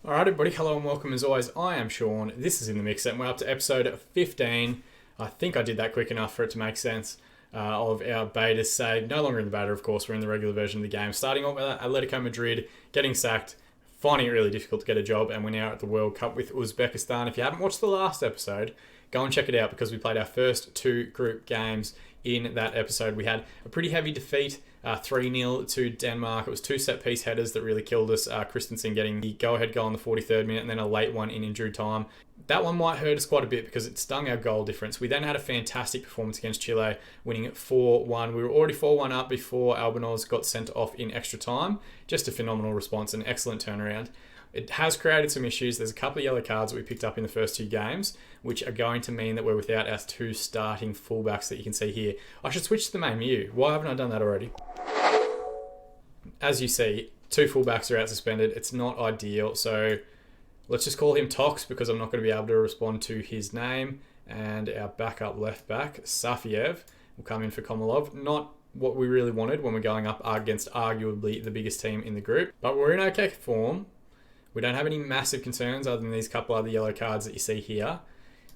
Alright everybody, hello and welcome as always. I am Sean, this is In The Mix and we're up to episode 15. I think I did that quick enough for it to make sense of our beta save. No longer in the beta, of course, we're in the regular version of the game. Starting off with Atletico Madrid, getting sacked, finding it really difficult to get a job, and we're now at the World Cup with Uzbekistan. If you haven't watched the last episode, go and check it out because we played our first two group games in that episode. We had a pretty heavy defeat, 3-0 to Denmark. It was two set-piece headers that really killed us. Christensen getting the go-ahead goal in the 43rd minute and then a late one in injury time. That one might hurt us quite a bit because it stung our goal difference. We then had a fantastic performance against Chile, winning it 4-1. We were already 4-1 up before Albanoz got sent off in extra time. Just a phenomenal response, an excellent turnaround. It has created some issues. There's a couple of yellow cards that we picked up in the first two games, which are going to mean that we're without our two starting fullbacks that you can see here. I should switch to the main menu. Why haven't I done that already? As you see, two fullbacks are out suspended. It's not ideal, so let's just call him Tox because I'm not going to be able to respond to his name. And our backup left back, Safiev, will come in for Komolov. Not what we really wanted when we're going up against arguably the biggest team in the group, but we're in okay form. We don't have any massive concerns other than these couple other yellow cards that you see here.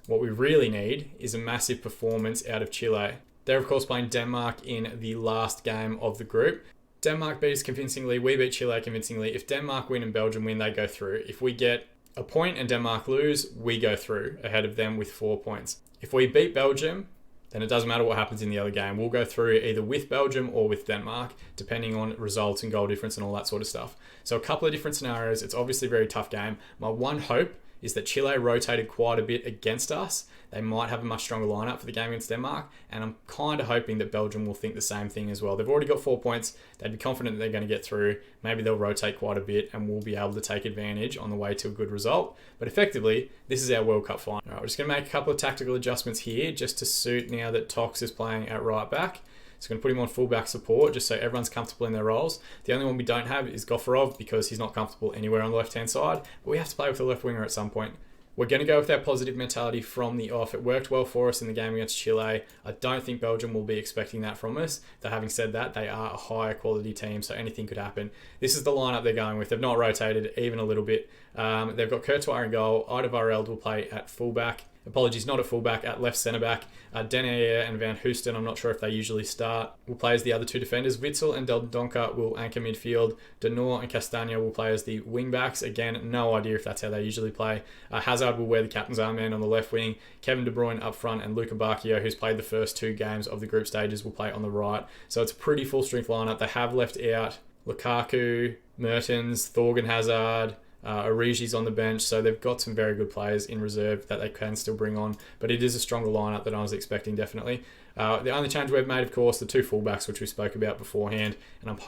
What we really need is a massive performance out of Chile. They're of course playing Denmark in the last game of the group. Denmark beat us convincingly, we beat Chile convincingly. If Denmark win and Belgium win, they go through. If we get a point and Denmark lose, we go through ahead of them with 4 points. If we beat Belgium, then it doesn't matter what happens in the other game. We'll go through either with Belgium or with Denmark, depending on results and goal difference and all that sort of stuff. So a couple of different scenarios. It's obviously a very tough game. My one hope is that Chile rotated quite a bit against us. They might have a much stronger lineup for the game against Denmark, and I'm kind of hoping that Belgium will think the same thing as well. They've already got 4 points. They'd be confident that they're going to get through. Maybe they'll rotate quite a bit, and we'll be able to take advantage on the way to a good result. But effectively, this is our World Cup final. All right, we're just going to make a couple of tactical adjustments here just to suit now that Tox is playing at right back. So going to put him on fullback support just so everyone's comfortable in their roles. The only one we don't have is Gofarov because he's not comfortable anywhere on the left-hand side. But we have to play with the left winger at some point. We're going to go with our positive mentality from the off. It worked well for us in the game against Chile. I don't think Belgium will be expecting that from us. Though having said that, they are a higher quality team, so anything could happen. This is the lineup they're going with. They've not rotated even a little bit. They've got Courtois in goal. Ida Vareld will play at fullback. Apologies, not at fullback, at left centre-back. Denayer and Van Hoosten, I'm not sure if they usually start, will play as the other two defenders. Witzel and Del Donker will anchor midfield. Denor and Castagna will play as the wing-backs. Again, no idea if that's how they usually play. Hazard will wear the captain's armband on the left wing. Kevin De Bruyne up front, and Luka Bacchio, who's played the first two games of the group stages, will play on the right. So it's a pretty full-strength lineup. They have left out Lukaku, Mertens, Thorgan Hazard, Origi's on the bench, so they've got some very good players in reserve that they can still bring on, but it is a stronger lineup than I was expecting, definitely. The only change we've made, of course, the two fullbacks, which we spoke about beforehand, and I'm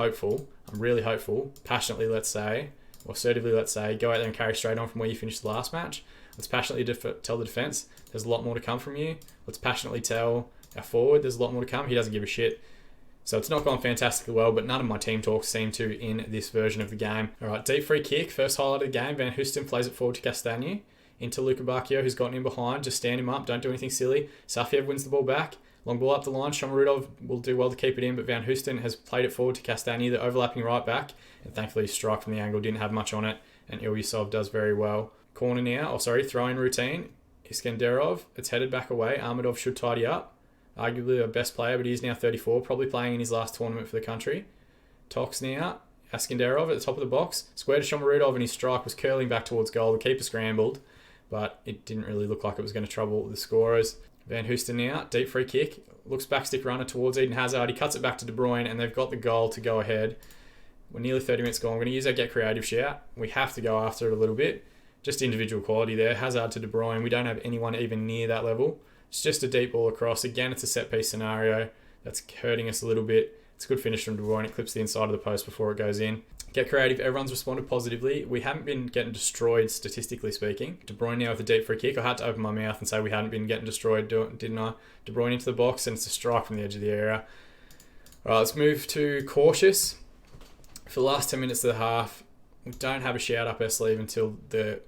really hopeful, passionately, let's say, or assertively, let's say, go out there and carry straight on from where you finished the last match. Let's passionately tell the defence, there's a lot more to come from you. Let's passionately tell our forward, there's a lot more to come. He doesn't give a shit. So it's not gone fantastically well, but none of my team talks seem to in this version of the game. All right, deep free kick, first highlight of the game. Van Hoosten plays it forward to Castagna. Into Luka Bacchio, who's gotten in behind. Just stand him up, don't do anything silly. Safiev wins the ball back. Long ball up the line. Shomarudov will do well to keep it in, but Van Hoosten has played it forward to Castagna, the overlapping right back. And thankfully, his strike from the angle didn't have much on it, and Ilyasov does very well. Corner now, throw-in routine. Iskanderov, it's headed back away. Armadov should tidy up. Arguably our best player, but he's now 34, probably playing in his last tournament for the country. Tox now, Askenderov at the top of the box. Square to Shomarudov, and his strike was curling back towards goal. The keeper scrambled, but it didn't really look like it was going to trouble the scorers. Van Hoosten now, deep free kick. Looks back stick runner towards Eden Hazard. He cuts it back to De Bruyne, and they've got the goal to go ahead. We're nearly 30 minutes gone. We're going to use our get creative shout. We have to go after it a little bit. Just individual quality there. Hazard to De Bruyne. We don't have anyone even near that level. It's just a deep ball across. Again, it's a set-piece scenario that's hurting us a little bit. It's a good finish from De Bruyne. It clips the inside of the post before it goes in. Get creative. Everyone's responded positively. We haven't been getting destroyed, statistically speaking. De Bruyne now with a deep free kick. I had to open my mouth and say we hadn't been getting destroyed, didn't I? De Bruyne into the box, and it's a strike from the edge of the area. All right, let's move to cautious. For the last 10 minutes of the half, we don't have a shout up our sleeve until the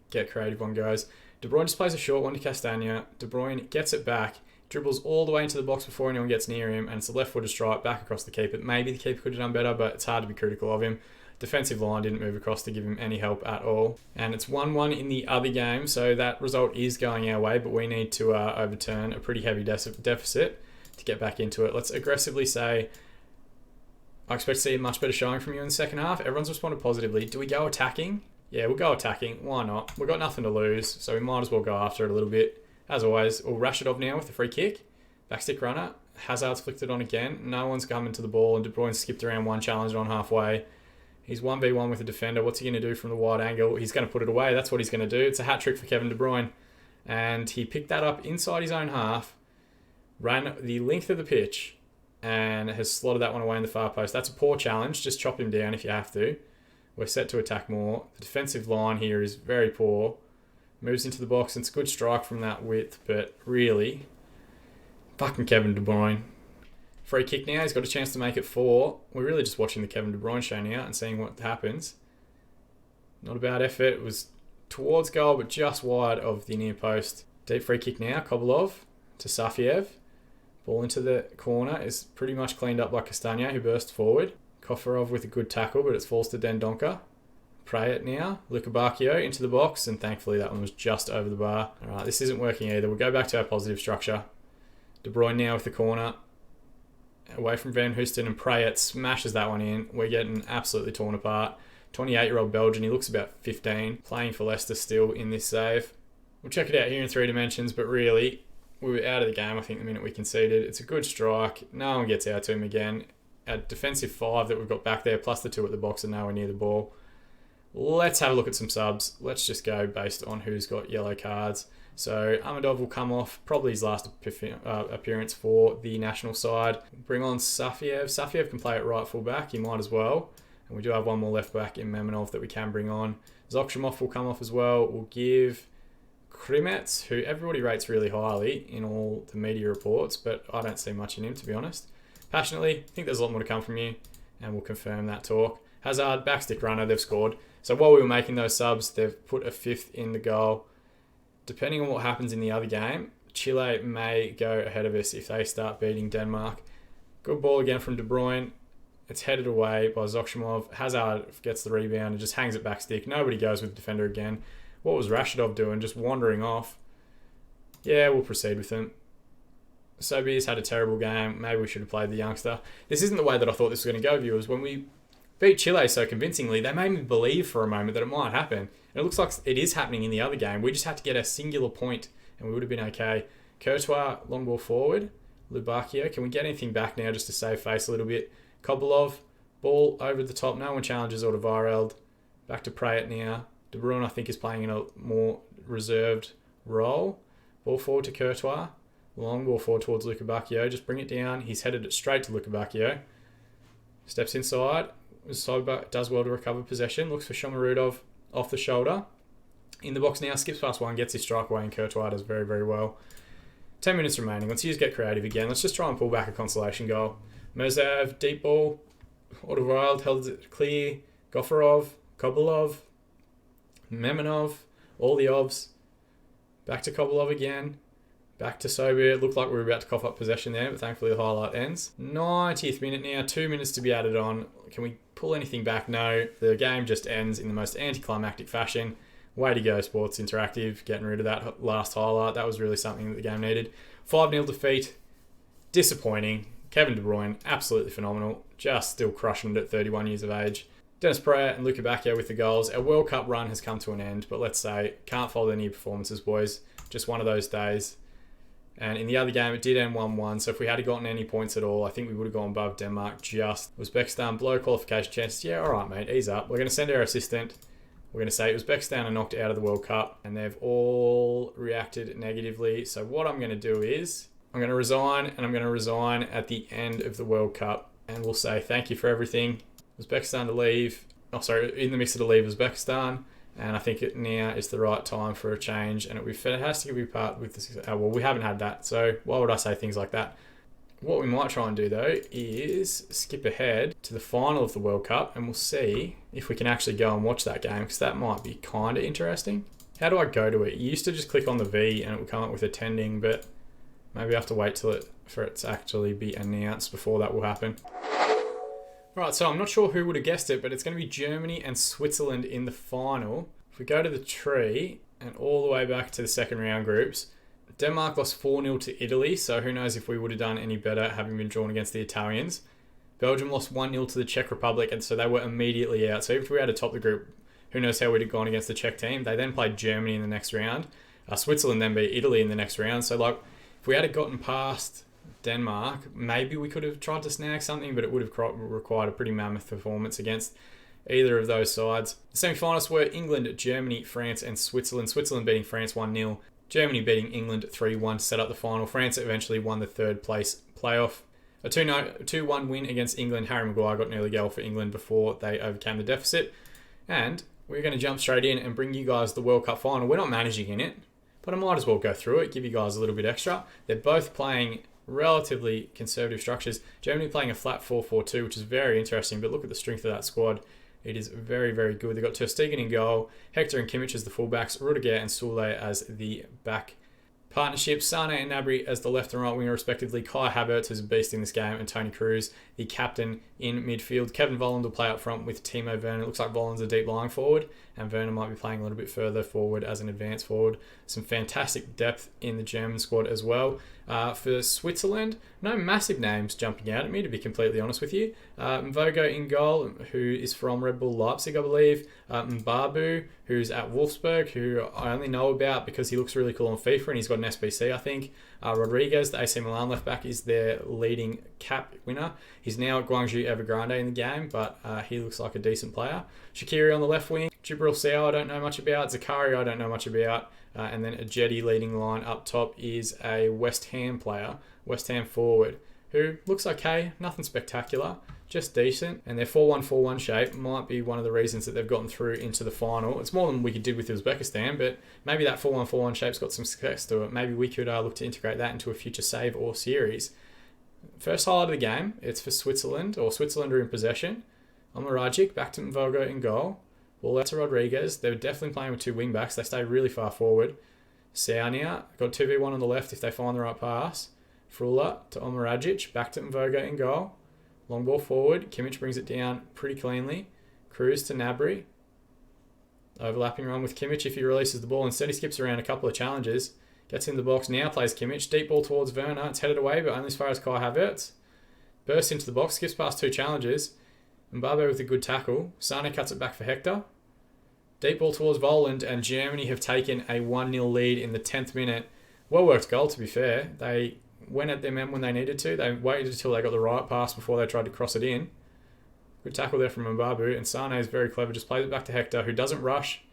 get creative one goes. De Bruyne just plays a short one to Castagna. De Bruyne gets it back, dribbles all the way into the box before anyone gets near him, and it's a left-footed strike back across the keeper. Maybe the keeper could have done better, but it's hard to be critical of him. Defensive line didn't move across to give him any help at all. And it's 1-1 in the other game, so that result is going our way, but we need to overturn a pretty heavy deficit to get back into it. Let's aggressively say, I expect to see a much better showing from you in the second half. Everyone's responded positively. Do we go attacking? Yeah, we'll go attacking. Why not? We've got nothing to lose, so we might as well go after it a little bit. As always, we'll Rashidov now with the free kick. Backstick runner. Hazard's flicked it on again. No one's coming to the ball, and De Bruyne skipped around one challenge on halfway. He's 1v1 with a defender. What's he going to do from the wide angle? He's going to put it away. That's what he's going to do. It's a hat trick for Kevin De Bruyne. And he picked that up inside his own half, ran the length of the pitch, and has slotted that one away in the far post. That's a poor challenge. Just chop him down if you have to. We're set to attack more. The defensive line here is very poor. Moves into the box, and it's a good strike from that width, but really, fucking Kevin De Bruyne. Free kick now. He's got a chance to make it 4. We're really just watching the Kevin De Bruyne show now and seeing what happens. Not a bad effort. It was towards goal, but just wide of the near post. Deep free kick now. Kobolov to Safiev. Ball into the corner is pretty much cleaned up by Castagna, who burst forward. Kofarov with a good tackle, but it falls to Dendonka. Prayet now. Lukabakio into the box, and thankfully that one was just over the bar. All right, this isn't working either. We'll go back to our positive structure. De Bruyne now with the corner. Away from Van Hoosten, and Prayet smashes that one in. We're getting absolutely torn apart. 28-year-old Belgian, he looks about 15, playing for Leicester still in this save. We'll check it out here in 3 dimensions, but really, we were out of the game, I think, the minute we conceded. It's a good strike. No one gets out to him again. Our defensive 5 that we've got back there, plus the 2 at the box, are nowhere near the ball. Let's have a look at some subs. Let's just go based on who's got yellow cards. So Ahmedov will come off, probably his last appearance for the national side. Bring on Safiev. Safiev can play at right full back. He might as well. And we do have one more left back in Memenov that we can bring on. Zokshimov will come off as well. We'll give Krimets, who everybody rates really highly in all the media reports, but I don't see much in him, to be honest. Passionately, I think there's a lot more to come from you, and we'll confirm that talk. Hazard, backstick runner, they've scored. So while we were making those subs, they've put a 5th in the goal. Depending on what happens in the other game, Chile may go ahead of us if they start beating Denmark. Good ball again from De Bruyne. It's headed away by Zokshimov. Hazard gets the rebound and just hangs it back stick. Nobody goes with the defender again. What was Rashidov doing? Just wandering off. Yeah, we'll proceed with him. Sobi's had a terrible game. Maybe we should have played the youngster. This isn't the way that I thought this was going to go, viewers. When we beat Chile so convincingly, they made me believe for a moment that it might happen. And it looks like it is happening in the other game. We just had to get a singular point and we would have been okay. Courtois, long ball forward. Lubakio, can we get anything back now just to save face a little bit? Kobolov, ball over the top. No one challenges Alderweireld. Back to Prayet now. De Bruyne, I think, is playing in a more reserved role. Ball forward to Courtois. Long ball forward towards Lukabakio. Just bring it down. He's headed it straight to Lukabakio. Steps inside. Soba does well to recover possession. Looks for Shomarudov off the shoulder. In the box now. Skips past one. Gets his strike away. And Courtois does very, very well. 10 minutes remaining. Let's get creative again. Let's just try and pull back a consolation goal. Merzav, deep ball. Alderweireld held it clear. Gofarov, Kobolov, Memenov, all the ovs. Back to Kobolov again. Back to Sobia. It looked like we were about to cough up possession there, but thankfully the highlight ends. 90th minute now. 2 minutes to be added on. Can we pull anything back? No. The game just ends in the most anticlimactic fashion. Way to go, Sports Interactive. Getting rid of that last highlight. That was really something that the game needed. 5-0 defeat. Disappointing. Kevin De Bruyne, absolutely phenomenal. Just still crushing it at 31 years of age. Dennis Prayer and Luka Bacchio with the goals. Our World Cup run has come to an end, but let's say, can't fault any performances, boys. Just one of those days. And in the other game, it did end 1-1, so if we had gotten any points at all, I think we would have gone above Denmark just. Uzbekistan, below qualification chances. Yeah, all right, mate, ease up. We're going to send our assistant. We're going to say Uzbekistan are knocked out of the World Cup, and they've all reacted negatively. So what I'm going to do is, I'm going to resign, and I'm going to resign at the end of the World Cup. And we'll say thank you for everything. Uzbekistan to leave. Oh, sorry, in the mixer to leave Uzbekistan. And I think now is the right time for a change. And it has to be part with this. Well, we haven't had that. So why would I say things like that? What we might try and do, though, is skip ahead to the final of the World Cup. And we'll see if we can actually go and watch that game. Because that might be kind of interesting. How do I go to it? You used to just click on the V and it would come up with attending. But maybe I have to wait for it to actually be announced before that will happen. Alright, so I'm not sure who would have guessed it, but it's going to be Germany and Switzerland in the final. If we go to the tree and all the way back to the second round groups, Denmark lost 4-0 to Italy, so who knows if we would have done any better having been drawn against the Italians. Belgium lost 1-0 to the Czech Republic, and so they were immediately out. So if we had to top the group, who knows how we'd have gone against the Czech team. They then played Germany in the next round. Switzerland then beat Italy in the next round. So like, if we had gotten past Denmark, maybe we could have tried to snag something, but it would have required a pretty mammoth performance against either of those sides. The semi-finalists were England, Germany, France, and Switzerland. Switzerland beating France 1-0. Germany beating England 3-1 to set up the final. France eventually won the third place playoff. A 2-1 win against England. Harry Maguire got an early goal for England before they overcame the deficit. And we're going to jump straight in and bring you guys the World Cup final. We're not managing in it, but I might as well go through it, give you guys a little bit extra. They're both playing relatively conservative structures. Germany playing a flat 4-4-2, which is very interesting, but look at the strength of that squad. It is very, very good. They've got Ter Stegen in goal, Hector and Kimmich as the fullbacks, Rudiger and Sule as the back partnership, Sane and Gnabry as the left and right winger respectively, Kai Havertz, who's a beast in this game, and Toni Kroos, the captain in midfield. Kevin Volland will play up front with Timo Werner. It looks like Volland's a deep lying forward, and Werner might be playing a little bit further forward as an advanced forward. Some fantastic depth in the German squad as well. For Switzerland, no massive names jumping out at me, to be completely honest with you. Mvogo in goal, who is from Red Bull Leipzig, I believe. Mbabu, who's at Wolfsburg, who I only know about because he looks really cool on FIFA and he's got an SBC, I think. Rodriguez, the AC Milan left back, is their leading cap winner. He's now at Guangzhou Evergrande in the game, but he looks like a decent player. Shaqiri on the left wing. Jibril Sao I don't know much about. Zakari I don't know much about. And then a Jetty leading line up top is a West Ham player, West Ham forward, who looks okay, nothing spectacular, just decent. And their 4-1-4-1 shape might be one of the reasons that they've gotten through into the final. It's more than we did with Uzbekistan, but maybe that 4-1-4-1 shape's got some success to it. Maybe we could look to integrate that into a future save or series. First highlight of the game, it's for Switzerland, or Switzerland are in possession. Omaragic, back to Mvogo in goal. Ball out to Rodriguez. They're definitely playing with two wing backs. They stay really far forward. Saunia got 2v1 on the left if they find the right pass. Frula to Omaragic. Back to Mvogo in goal. Long ball forward. Kimmich brings it down pretty cleanly. Kroos to Gnabry. Overlapping run with Kimmich if he releases the ball. Instead he skips around a couple of challenges. Gets in the box. Now plays Kimmich. Deep ball towards Werner. It's headed away but only as far as Kai Havertz. Bursts into the box. Skips past two challenges. Mbappe with a good tackle. Sane cuts it back for Hector. Deep ball towards Volland, and Germany have taken a 1-0 lead in the 10th minute. Well-worked goal, to be fair. They went at their men when they needed to. They waited until they got the right pass before they tried to cross it in. Good tackle there from Mbappe, and Sane is very clever. Just plays it back to Hector, who doesn't rush.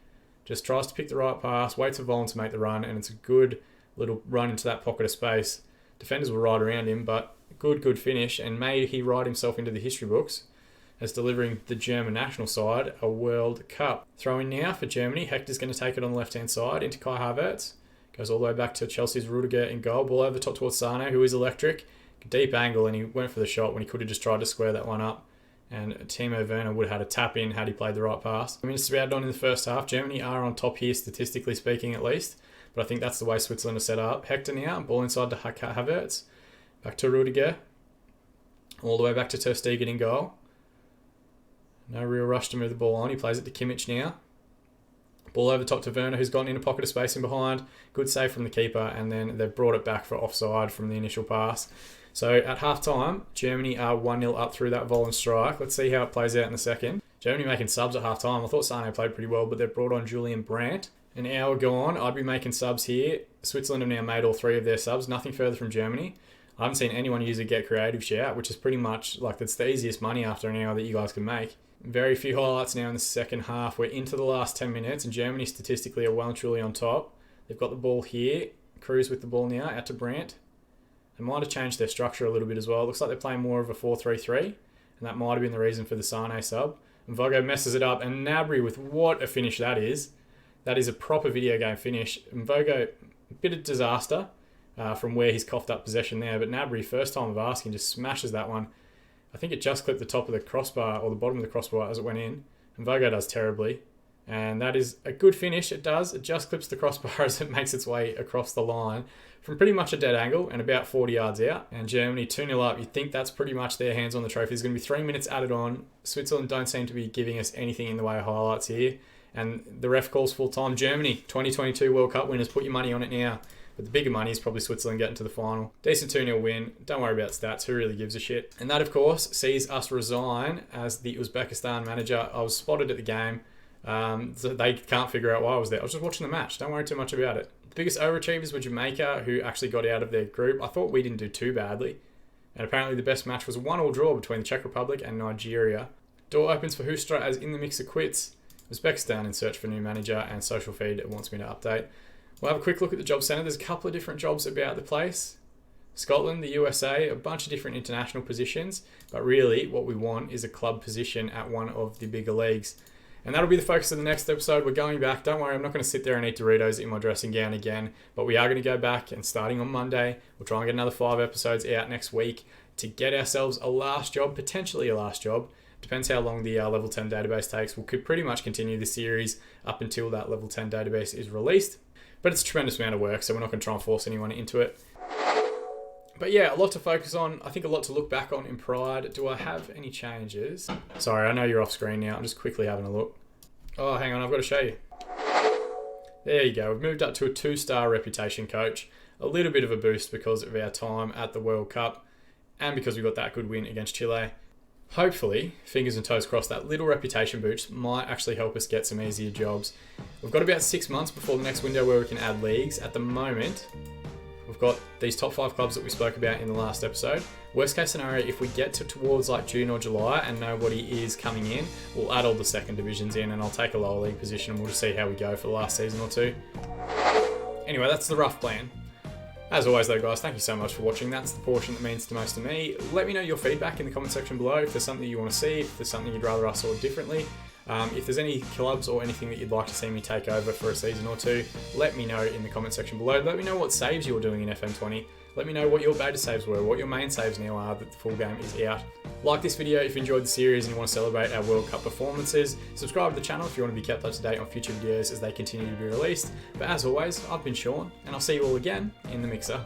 Just tries to pick the right pass, waits for Volland to make the run, and it's a good little run into that pocket of space. Defenders were right around him, but good finish, and may he write himself into the history books as delivering the German national side a World Cup. Throw in now for Germany. Hector's going to take it on the left-hand side into Kai Havertz. Goes all the way back to Chelsea's Rudiger in goal. Ball over the top towards Sane, who is electric. Deep angle, and he went for the shot when he could have just tried to square that one up. And Timo Werner would have had a tap in had he played the right pass. Minutes about on in the first half. Germany are on top here, statistically speaking at least. But I think that's the way Switzerland are set up. Hector now, ball inside to Havertz. Back to Rudiger. All the way back to Ter Stegen in goal. No real rush to move the ball on. He plays it to Kimmich now. Ball over top to Werner, who's gotten in a pocket of space in behind. Good save from the keeper, and then they've brought it back for offside from the initial pass. So at half-time, Germany are 1-0 up through that Volland strike. Let's see how it plays out in the second. Germany making subs at half-time. I thought Sane played pretty well, but they've brought on Julian Brandt. An hour gone, I'd be making subs here. Switzerland have now made all three of their subs. Nothing further from Germany. I haven't seen anyone use a get creative shout, which is pretty much like that's the easiest money after an hour that you guys can make. Very few highlights now in the second half. We're into the last 10 minutes, and Germany statistically are well and truly on top. They've got the ball here. Kroos with the ball now, out to Brandt. They might have changed their structure a little bit as well. It looks like they're playing more of a 4-3-3, and that might have been the reason for the Sane sub. And Mvogo messes it up, and Gnabry with what a finish that is. That is a proper video game finish. Mvogo, a bit of disaster from where he's coughed up possession there, but Gnabry, first time of asking, just smashes that one. I think it just clipped the top of the crossbar or the bottom of the crossbar as it went in. And Mvogo does terribly. And that is a good finish. It does. It just clips the crossbar as it makes its way across the line from pretty much a dead angle and about 40 yards out. And Germany 2-0 up. You'd think that's pretty much their hands on the trophy. There's going to be 3 minutes added on. Switzerland don't seem to be giving us anything in the way of highlights here. And the ref calls full time. Germany, 2022 World Cup winners. Put your money on it now. But the bigger money is probably Switzerland getting to the final. Decent 2-0 win. Don't worry about stats. Who really gives a shit? And that, of course, sees us resign as the Uzbekistan manager. I was spotted at the game. So they can't figure out why I was there. I was just watching the match. Don't worry too much about it. The biggest overachievers were Jamaica, who actually got out of their group. I thought we didn't do too badly. And apparently the best match was a 1-1 draw between the Czech Republic and Nigeria. Door opens for Hustra as In the Mixer quits. Uzbekistan in search for a new manager, and Social Feed wants me to update. We'll have a quick look at the job centre. There's a couple of different jobs about the place. Scotland, the USA, a bunch of different international positions. But really, what we want is a club position at one of the bigger leagues. And that'll be the focus of the next episode. We're going back. Don't worry, I'm not going to sit there and eat Doritos in my dressing gown again. But we are going to go back, and starting on Monday, we'll try and get another 5 episodes out next week to get ourselves a last job, potentially a last job. Depends how long the level 10 database takes. We could pretty much continue the series up until that level 10 database is released. But it's a tremendous amount of work, so we're not going to try and force anyone into it. But yeah, a lot to focus on. I think a lot to look back on in Pride. Do I have any changes? Sorry, I know you're off screen now. I'm just quickly having a look. Oh, hang on, I've got to show you. There you go. We've moved up to a 2-star reputation coach. A little bit of a boost because of our time at the World Cup and because we got that good win against Chile. Hopefully, fingers and toes crossed, that little reputation boost might actually help us get some easier jobs. We've got about 6 months before the next window where we can add leagues. At the moment, we've got these top 5 clubs that we spoke about in the last episode. Worst case scenario, if we get towards like June or July and nobody is coming in, we'll add all the second divisions in and I'll take a lower league position and we'll just see how we go for the last season or 2. Anyway, that's the rough plan. As always though guys, thank you so much for watching. That's the portion that means the most to me. Let me know your feedback in the comment section below if there's something you want to see, if there's something you'd rather us sort differently. If there's any clubs or anything that you'd like to see me take over for a season or 2, let me know in the comment section below. Let me know what saves you're doing in FM20. Let me know what your beta saves were, what your main saves now are that the full game is out. Like this video if you enjoyed the series and you want to celebrate our World Cup performances. Subscribe to the channel if you want to be kept up to date on future videos as they continue to be released. But as always, I've been Sean, and I'll see you all again in the mixer.